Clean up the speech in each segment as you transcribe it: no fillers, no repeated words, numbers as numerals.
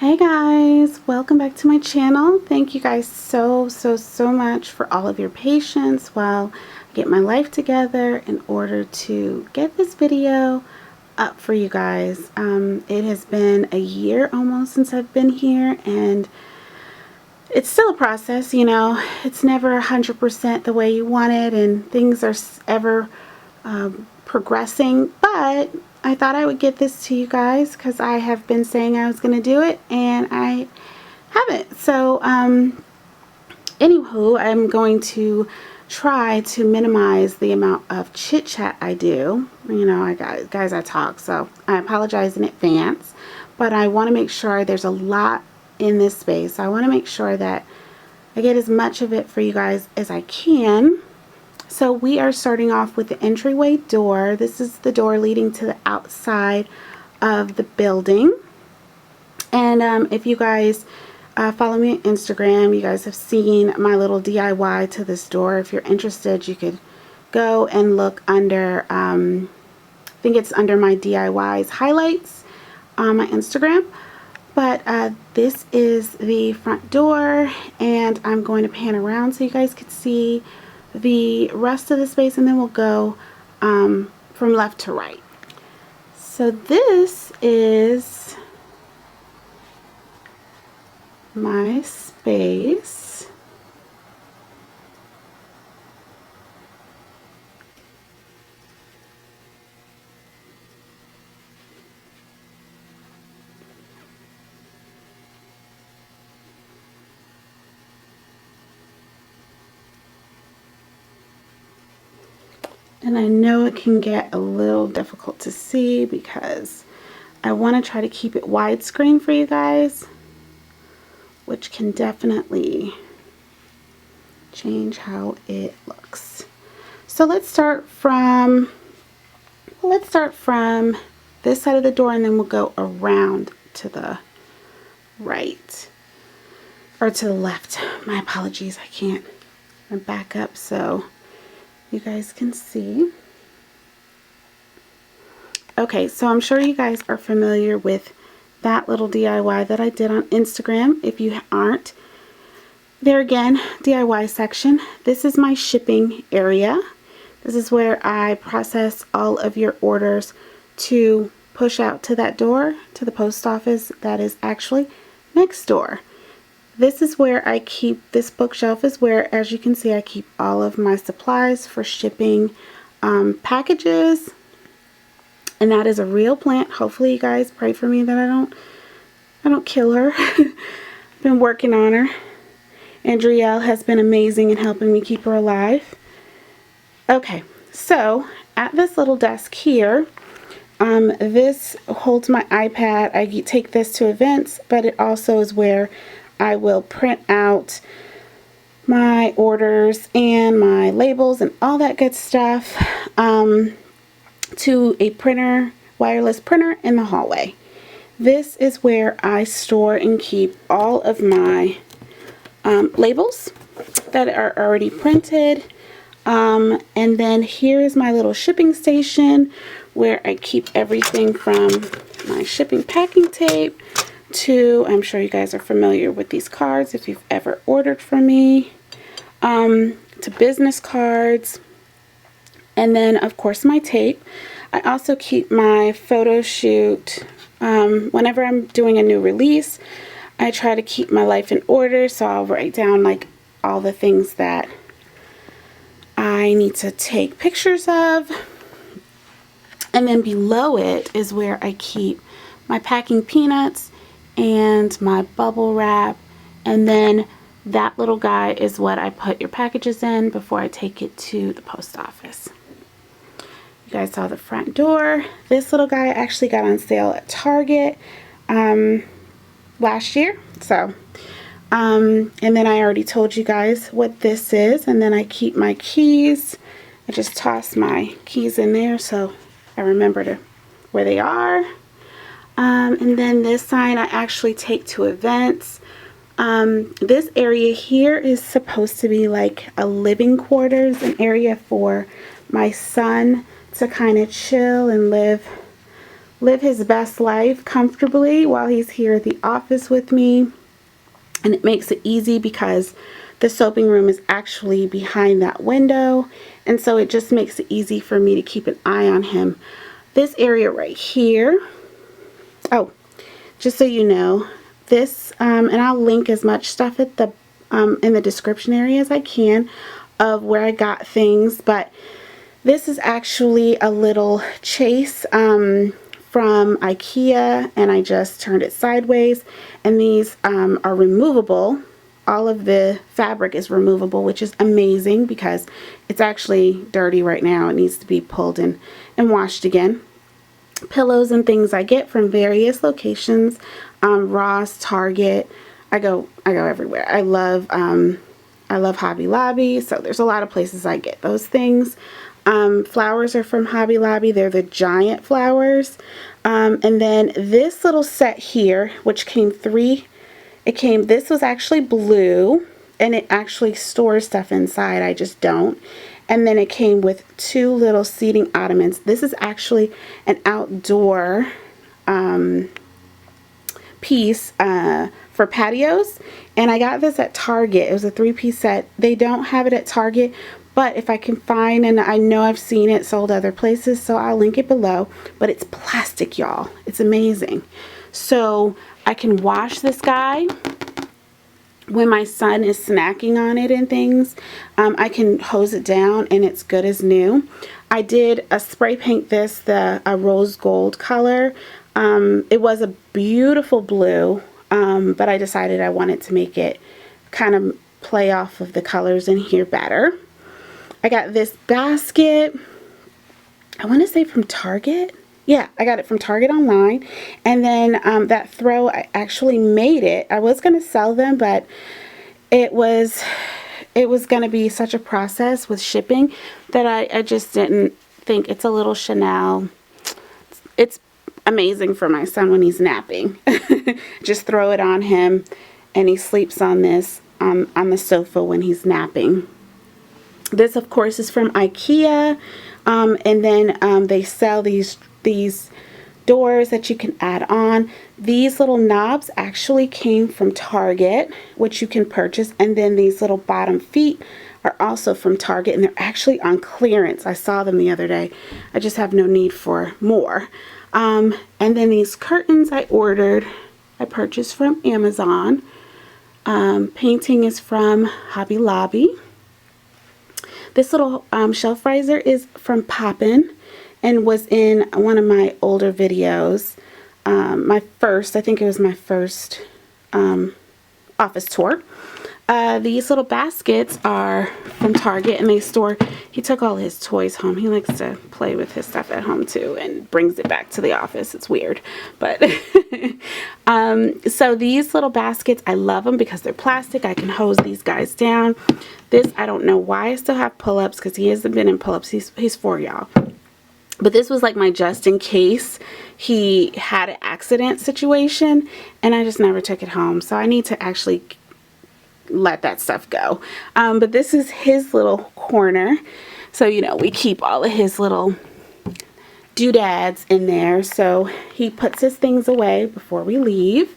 Hey guys, welcome back to my channel. Thank you guys so much for all of your patience while I get my life together in order to get this video up for you guys. It has been a year almost since I've been here, and it's still a process, you know. It's never 100% the way you want it, and things are ever progressing, but I thought I would get this to you guys because I have been saying I was going to do it and I haven't. So anywho, I'm going to try to minimize the amount of chit chat I do. You know, guys, I talk, so I apologize in advance, but I want to make sure there's a lot in this space. I want to make sure that I get as much of it for you guys as I can. So we are starting off with the entryway door. This is the door leading to the outside of the building. And if you guys follow me on Instagram, you guys have seen my little DIY to this door. If you're interested, you could go and look under, I think it's under my DIYs highlights on my Instagram. But this is the front door, and I'm going to pan around so you guys can see the rest of the space, and then we'll go from left to right. So this is my space. And I know it can get a little difficult to see because I want to try to keep it widescreen for you guys, which can definitely change how it looks. So let's start from this side of the door, and then we'll go around to the right, or to the left. My apologies, I can't back up so you guys can see. Okay, so I'm sure you guys are familiar with that little DIY that I did on Instagram. If you aren't, there again, DIY section. This is my shipping area. This is where I process all of your orders to push out to that door, to the post office that is actually next door. This is where I keep, this bookshelf is where, as you can see, I keep all of my supplies for shipping packages. And that is a real plant. Hopefully you guys pray for me that I don't kill her. I've been working on her. Andrielle has been amazing in helping me keep her alive. Okay, so at this little desk here, this holds my iPad. I take this to events, but it also is where I will print out my orders and my labels and all that good stuff to a printer, wireless printer in the hallway. This is where I store and keep all of my labels that are already printed. And then here is my little shipping station where I keep everything from my shipping packing tape to, I'm sure you guys are familiar with these cards if you've ever ordered from me, to business cards, and then of course my tape. I also keep my photo shoot. Whenever I'm doing a new release, I try to keep my life in order, so I'll write down like all the things that I need to take pictures of. And then below it is where I keep my packing peanuts and my bubble wrap, and then that little guy is what I put your packages in before I take it to the post office. You guys saw the front door. This little guy actually got on sale at Target last year. So, and then I already told you guys what this is. And then I keep my keys. I just toss my keys in there so I remember where they are. And then this sign I actually take to events. This area here is supposed to be like a living quarters, an area for my son to kind of chill and live his best life comfortably while he's here at the office with me. And it makes it easy because the soaping room is actually behind that window, and so it just makes it easy for me to keep an eye on him. This area right here, oh, just so you know, this and I'll link as much stuff at the in the description area as I can of where I got things, but this is actually a little chase from IKEA, and I just turned it sideways, and these are removable. All of the fabric is removable, which is amazing because it's actually dirty right now. It needs to be pulled and washed again. Pillows and things I get from various locations, Ross, Target. I go everywhere. I love Hobby Lobby, so there's a lot of places I get those things. Flowers are from Hobby Lobby. They're the giant flowers. And then this little set here, which came this was actually blue, and it actually stores stuff inside. I just don't. And then it came with two little seating ottomans. This is actually an outdoor piece for patios, and I got this at Target. It was a 3-piece set. They don't have it at Target, but if I can find, and I know I've seen it sold other places, so I'll link it below. But it's plastic, y'all. It's amazing. So I can wash this guy when my son is snacking on it and things. I can hose it down and it's good as new. I did a spray paint this a rose gold color. It was a beautiful blue, but I decided I wanted to make it kind of play off of the colors in here better. I got this basket, I want to say from Target. Yeah, I got it from Target online. And then that throw, I actually made it. I was going to sell them, but it was going to be such a process with shipping that I just didn't think. It's a little Chanel. It's amazing for my son when he's napping. Just throw it on him and he sleeps on this on the sofa when he's napping. This, of course, is from IKEA. And then they sell these doors that you can add on. These little knobs actually came from Target, which you can purchase, and then these little bottom feet are also from Target, and they're actually on clearance. I saw them the other day. I just have no need for more. And then these curtains I purchased from Amazon. Painting is from Hobby Lobby. This little shelf riser is from Poppin' and was in one of my older videos. I think it was my first office tour. These little baskets are from Target, and he took all his toys home. He likes to play with his stuff at home too and brings it back to the office. It's weird, but so these little baskets, I love them because they're plastic. I can hose these guys down. This, I don't know why I still have pull-ups, because he hasn't been in pull-ups. He's 4, y'all. But this was like my just in case he had an accident situation, and I just never took it home. So I need to actually let that stuff go. But this is his little corner. So, you know, we keep all of his little doodads in there. So he puts his things away before we leave.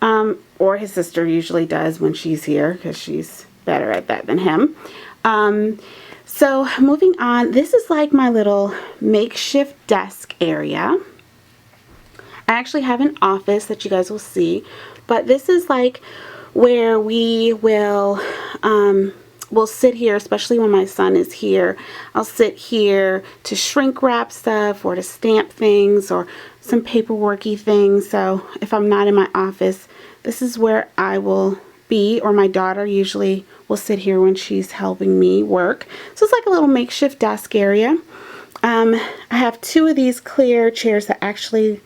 Or his sister usually does when she's here, because she's better at that than him. So moving on, this is like my little makeshift desk area. I actually have an office that you guys will see, but this is like where we will we'll sit here, especially when my son is here. I'll sit here to shrink wrap stuff or to stamp things or some paperworky things. So if I'm not in my office, this is where I will be, or my daughter usually will sit here when she's helping me work. So it's like a little makeshift desk area. I have two of these clear chairs that actually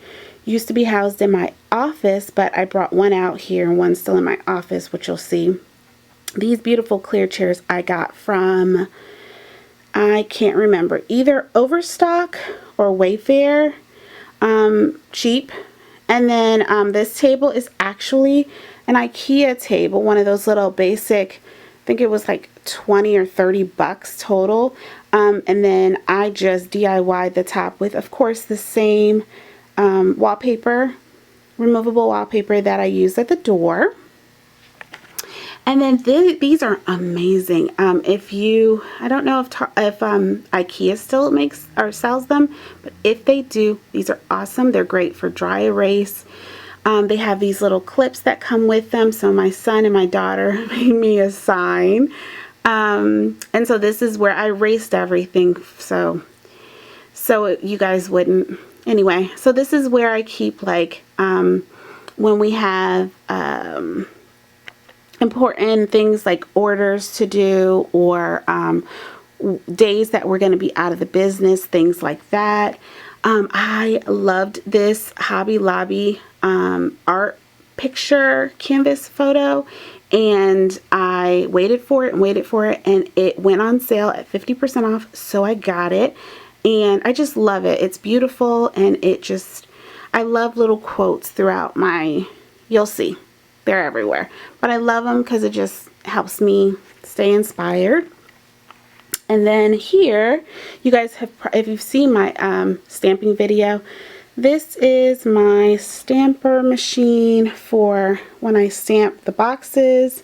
used to be housed in my office, but I brought one out here and one's still in my office, which you'll see. These beautiful clear chairs I got from, I can't remember, either Overstock or Wayfair, cheap. And then this table is actually an IKEA table, one of those little basic, I think it was like 20 or 30 bucks total. And then I just DIY'd the top with, of course, the same wallpaper, removable wallpaper that I use at the door. And then these are amazing. I don't know if IKEA still makes or sells them, but if they do, these are awesome. They're great for dry erase. They have these little clips that come with them. So my son and my daughter made me a sign. And so this is where I erased everything. So you guys wouldn't. Anyway, so this is where I keep, like, when we have, important things like orders to do, or days that we're going to be out of the business, things like that. I loved this Hobby Lobby art picture canvas photo, and I waited for it, and it went on sale at 50% off, so I got it, and I just love it. It's beautiful, and I love little quotes throughout you'll see. They're everywhere, but I love them because it just helps me stay inspired. And then here, you guys have, if you've seen my stamping video, this is my stamper machine for when I stamp the boxes.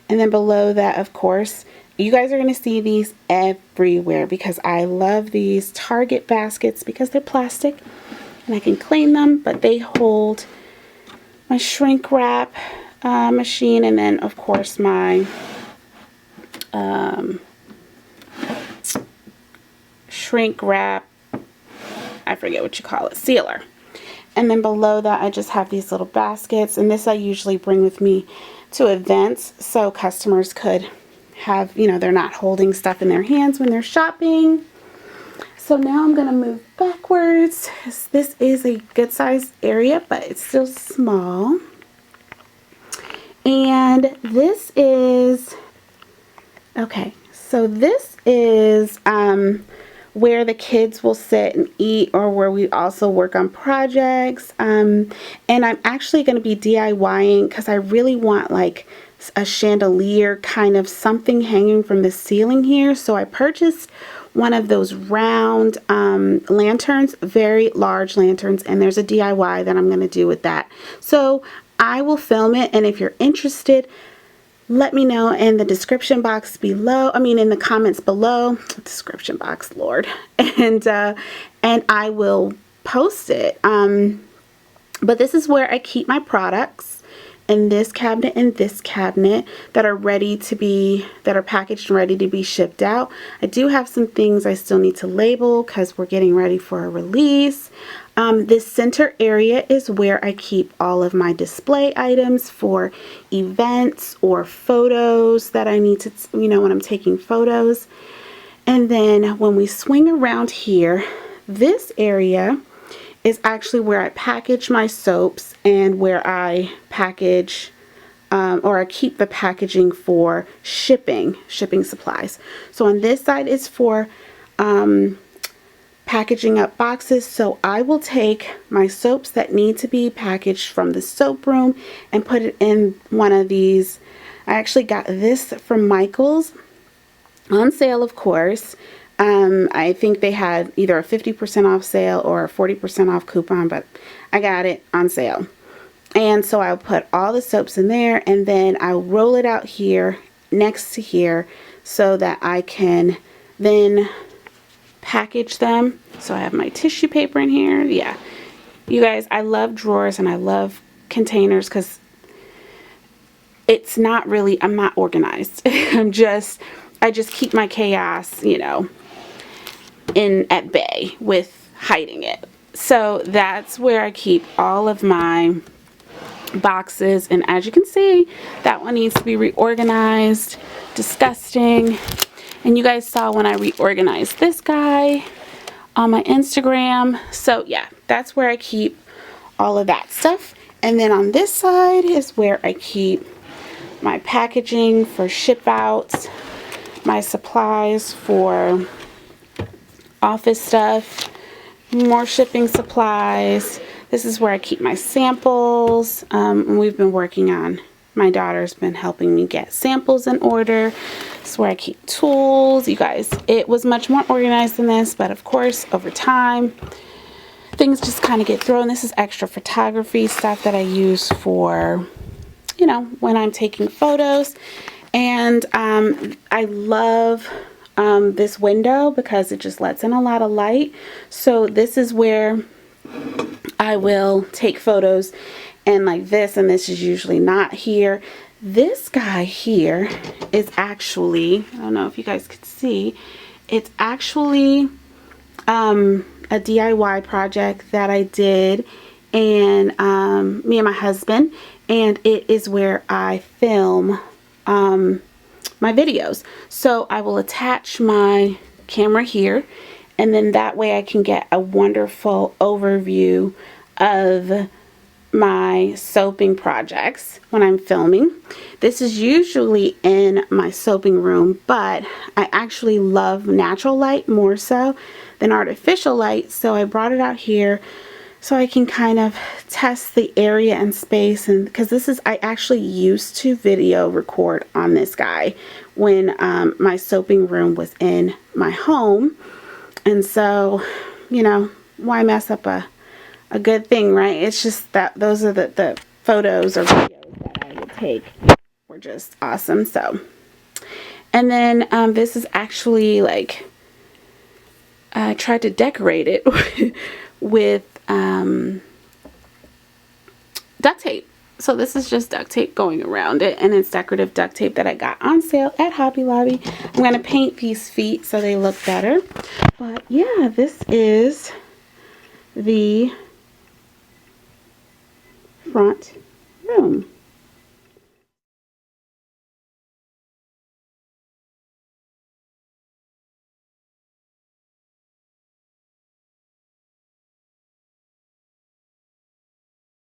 And then below that, of course, you guys are going to see these everywhere because I love these Target baskets because they're plastic and I can clean them, but they hold my shrink wrap machine, and then of course my shrink wrap, I forget what you call it, sealer. And then below that I just have these little baskets, and this I usually bring with me to events so customers could have, they're not holding stuff in their hands when they're shopping. So now I'm going to move backwards. This is a good sized area, but it's still small. And this is, okay, so this is where the kids will sit and eat, or where we also work on projects. And I'm actually going to be DIYing because I really want like a chandelier kind of something hanging from the ceiling here. So I purchased one of those round lanterns, very large lanterns, and there's a DIY that I'm going to do with that. So I will film it, and if you're interested, let me know in the description box below. In the comments below. Description box, Lord. And I will post it. But this is where I keep my products. In this cabinet and this cabinet that are packaged and ready to be shipped out. I do have some things I still need to label because we're getting ready for a release. This center area is where I keep all of my display items for events or photos that I need to, when I'm taking photos. And then when we swing around here, this area is actually where I package my soaps and where I package or I keep the packaging for shipping supplies. So on this side is for packaging up boxes. So I will take my soaps that need to be packaged from the soap room and put it in one of these. I actually got this from Michael's on sale, of course. I think they had either a 50% off sale or a 40% off coupon, but I got it on sale. And so I'll put all the soaps in there, and then I'll roll it out here next to here so that I can then package them. So I have my tissue paper in here. Yeah, you guys, I love drawers and I love containers because it's not really, I'm not organized. I just keep my chaos, at bay with hiding it. So that's where I keep all of my boxes, and as you can see, that one needs to be reorganized. Disgusting. And you guys saw when I reorganized this guy, on my Instagram. So yeah, that's where I keep all of that stuff. And then on this side is where I keep my packaging for ship outs, my supplies for office stuff, more shipping supplies. This is where I keep my samples. We've been working on, my daughter's been helping me get samples in order. This is where I keep tools. You guys, it was much more organized than this, but of course, over time, things just kind of get thrown. This is extra photography stuff that I use for, you know, when I'm taking photos. And I love this window because it just lets in a lot of light. So this is where I will take photos, and like this, and this is usually not here. This guy here is actually, I don't know if you guys could see, it's actually a DIY project that I did, and me and my husband, and it is where I film my videos. So I will attach my camera here, and then that way I can get a wonderful overview of my soaping projects when I'm filming. This is usually in my soaping room, but I actually love natural light more so than artificial light, so I brought it out here so I can kind of test the area and space. And because this is, I actually used to video record on this guy when my soaping room was in my home, and so, you know, why mess up a good thing, right? It's just that those are the photos or videos that I would take were just awesome. So, and then this is actually like, I tried to decorate it with duct tape. So this is just duct tape going around it, and it's decorative duct tape that I got on sale at Hobby Lobby. I'm going to paint these feet so they look better. But yeah, this is the front room.